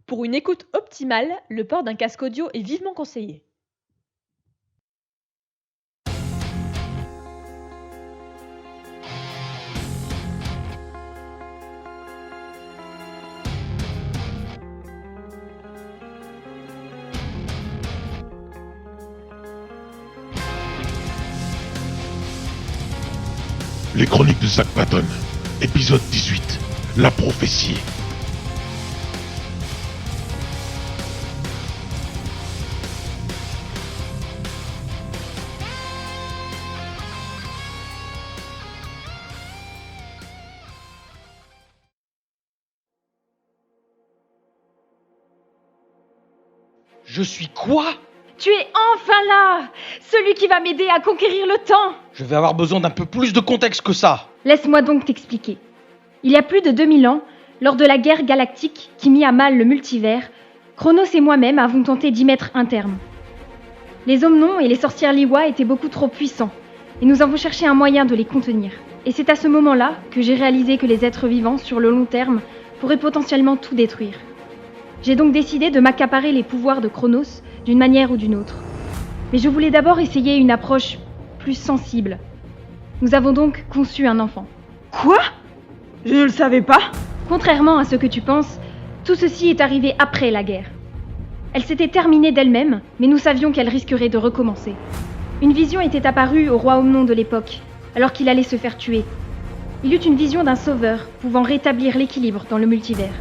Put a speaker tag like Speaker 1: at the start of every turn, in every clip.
Speaker 1: Pour une écoute optimale, le port d'un casque audio est vivement conseillé.
Speaker 2: Les chroniques de Zack Patton, épisode 18, la prophétie.
Speaker 3: Je suis quoi?
Speaker 4: Tu es enfin là! Celui qui va m'aider à conquérir le temps!
Speaker 3: Je vais avoir besoin d'un peu plus de contexte que ça.
Speaker 4: Laisse-moi donc t'expliquer. Il y a plus de 2000 ans, lors de la guerre galactique qui mit à mal le multivers, Chronos et moi-même avons tenté d'y mettre un terme. Les Omnons et les sorcières Liwa étaient beaucoup trop puissants, et nous avons cherché un moyen de les contenir. Et c'est à ce moment-là que j'ai réalisé que les êtres vivants, sur le long terme, pourraient potentiellement tout détruire. J'ai donc décidé de m'accaparer les pouvoirs de Chronos d'une manière ou d'une autre. Mais je voulais d'abord essayer une approche plus sensible. Nous avons donc conçu un enfant.
Speaker 5: Quoi? Je ne le savais pas.
Speaker 4: Contrairement à ce que tu penses, tout ceci est arrivé après la guerre. Elle s'était terminée d'elle-même, mais nous savions qu'elle risquerait de recommencer. Une vision était apparue au roi Omnon de l'époque, alors qu'il allait se faire tuer. Il eut une vision d'un sauveur pouvant rétablir l'équilibre dans le multivers.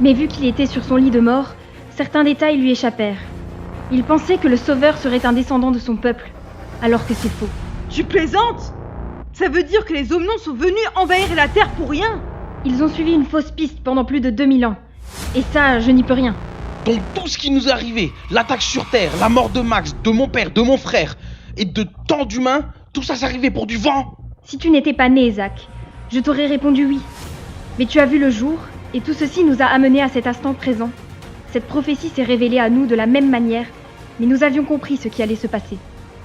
Speaker 4: Mais vu qu'il était sur son lit de mort, certains détails lui échappèrent. Il pensait que le sauveur serait un descendant de son peuple, alors que c'est faux.
Speaker 5: Tu plaisantes? Ça veut dire que les Omnons sont venus envahir la Terre pour rien?
Speaker 4: Ils ont suivi une fausse piste pendant plus de 2000 ans. Et ça, je n'y peux rien.
Speaker 3: Donc tout ce qui nous est arrivé, l'attaque sur Terre, la mort de Max, de mon père, de mon frère, et de tant d'humains, tout ça c'est arrivé pour du vent?
Speaker 4: Si tu n'étais pas né, Zack, je t'aurais répondu oui. Mais tu as vu le jour, et tout ceci nous a amenés à cet instant présent. Cette prophétie s'est révélée à nous de la même manière, mais nous avions compris ce qui allait se passer.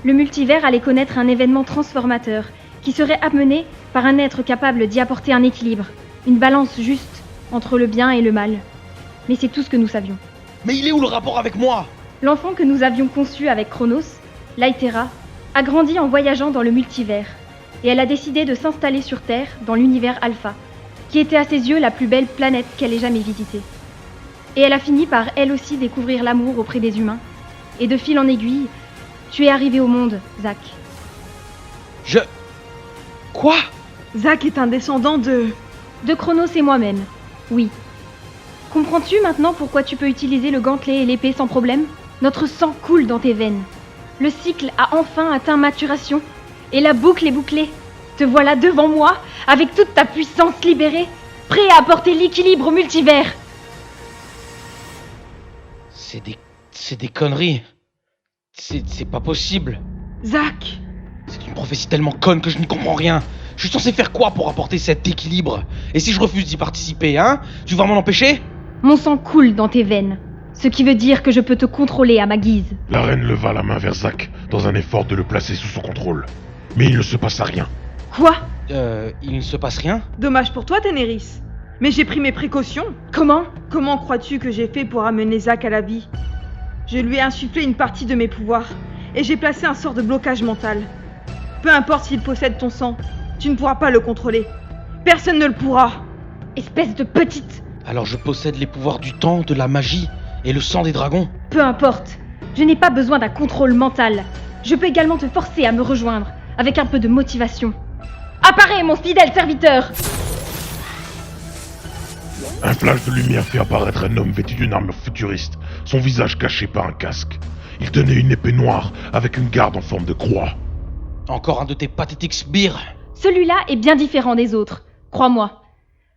Speaker 4: Le multivers allait connaître un événement transformateur, qui serait amené par un être capable d'y apporter un équilibre, une balance juste entre le bien et le mal. Mais c'est tout ce que nous savions.
Speaker 3: Mais il est où le rapport avec moi?
Speaker 4: L'enfant que nous avions conçu avec Chronos, Laetera, a grandi en voyageant dans le multivers, et elle a décidé de s'installer sur Terre, dans l'univers Alpha, qui était à ses yeux la plus belle planète qu'elle ait jamais visitée. Et elle a fini par elle aussi découvrir l'amour auprès des humains. Et de fil en aiguille, tu es arrivé au monde, Zack.
Speaker 3: Quoi?
Speaker 5: Zack est un descendant de
Speaker 4: Chronos et moi-même, oui. Comprends-tu maintenant pourquoi tu peux utiliser le gantelet et l'épée sans problème? Notre sang coule dans tes veines. Le cycle a enfin atteint maturation, et la boucle est bouclée. Te voilà devant moi, avec toute ta puissance libérée, prêt à apporter l'équilibre au multivers.
Speaker 3: C'est des conneries. C'est pas possible.
Speaker 5: Zack.
Speaker 3: C'est une prophétie tellement conne que je n'y comprends rien. Je suis censé faire quoi pour apporter cet équilibre? Et si je refuse d'y participer, hein? Tu vas m'en empêcher?
Speaker 4: Mon sang coule dans tes veines, ce qui veut dire que je peux te contrôler à ma guise.
Speaker 2: La reine leva la main vers Zack dans un effort de le placer sous son contrôle. Mais il ne se passa rien.
Speaker 5: Quoi?
Speaker 3: Il ne se passe rien?
Speaker 5: Dommage pour toi, Ténéris. Mais j'ai pris mes précautions.
Speaker 4: Comment?
Speaker 5: Comment crois-tu que j'ai fait pour amener Zack à la vie? Je lui ai insufflé une partie de mes pouvoirs, et j'ai placé un sort de blocage mental. Peu importe s'il possède ton sang, tu ne pourras pas le contrôler. Personne ne le pourra.
Speaker 4: Espèce de petite...
Speaker 3: Alors je possède les pouvoirs du temps, de la magie et le sang des dragons?
Speaker 4: Peu importe, je n'ai pas besoin d'un contrôle mental. Je peux également te forcer à me rejoindre, avec un peu de motivation. Apparais, mon fidèle serviteur!
Speaker 2: Un flash de lumière fit apparaître un homme vêtu d'une armure futuriste, son visage caché par un casque. Il tenait une épée noire avec une garde en forme de croix.
Speaker 3: Encore un de tes pathétiques sbires?
Speaker 4: Celui-là est bien différent des autres, crois-moi.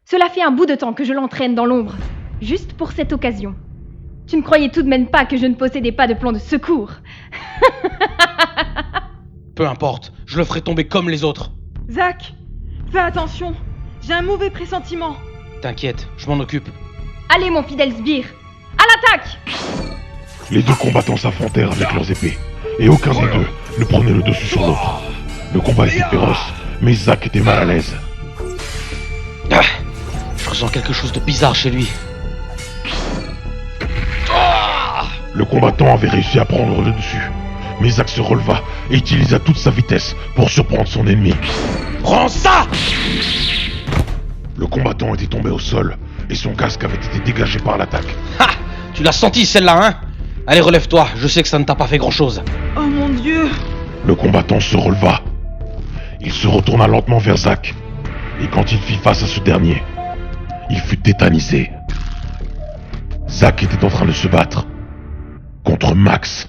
Speaker 4: Cela fait un bout de temps que je l'entraîne dans l'ombre, juste pour cette occasion. Tu ne croyais tout de même pas que je ne possédais pas de plan de secours?
Speaker 3: Peu importe, je le ferai tomber comme les autres.
Speaker 5: Zack, fais attention. J'ai un mauvais pressentiment.
Speaker 3: T'inquiète, je m'en occupe.
Speaker 4: Allez, mon fidèle sbire, à l'attaque!
Speaker 2: Les deux combattants s'affrontèrent avec leurs épées, et aucun des deux ne prenait le dessus sur l'autre. Le combat était féroce, mais Zack était mal à l'aise.
Speaker 3: Ah, je ressens quelque chose de bizarre chez lui.
Speaker 2: Le combattant avait réussi à prendre le dessus. Mais Zach se releva et utilisa toute sa vitesse pour surprendre son ennemi.
Speaker 3: Prends ça!
Speaker 2: Le combattant était tombé au sol et son casque avait été dégagé par l'attaque.
Speaker 3: Ha! Tu l'as senti celle-là, hein? Allez, relève-toi, je sais que ça ne t'a pas fait grand-chose.
Speaker 5: Oh mon Dieu!
Speaker 2: Le combattant se releva. Il se retourna lentement vers Zach. Et quand il fit face à ce dernier, il fut tétanisé. Zach était en train de se battre contre Max.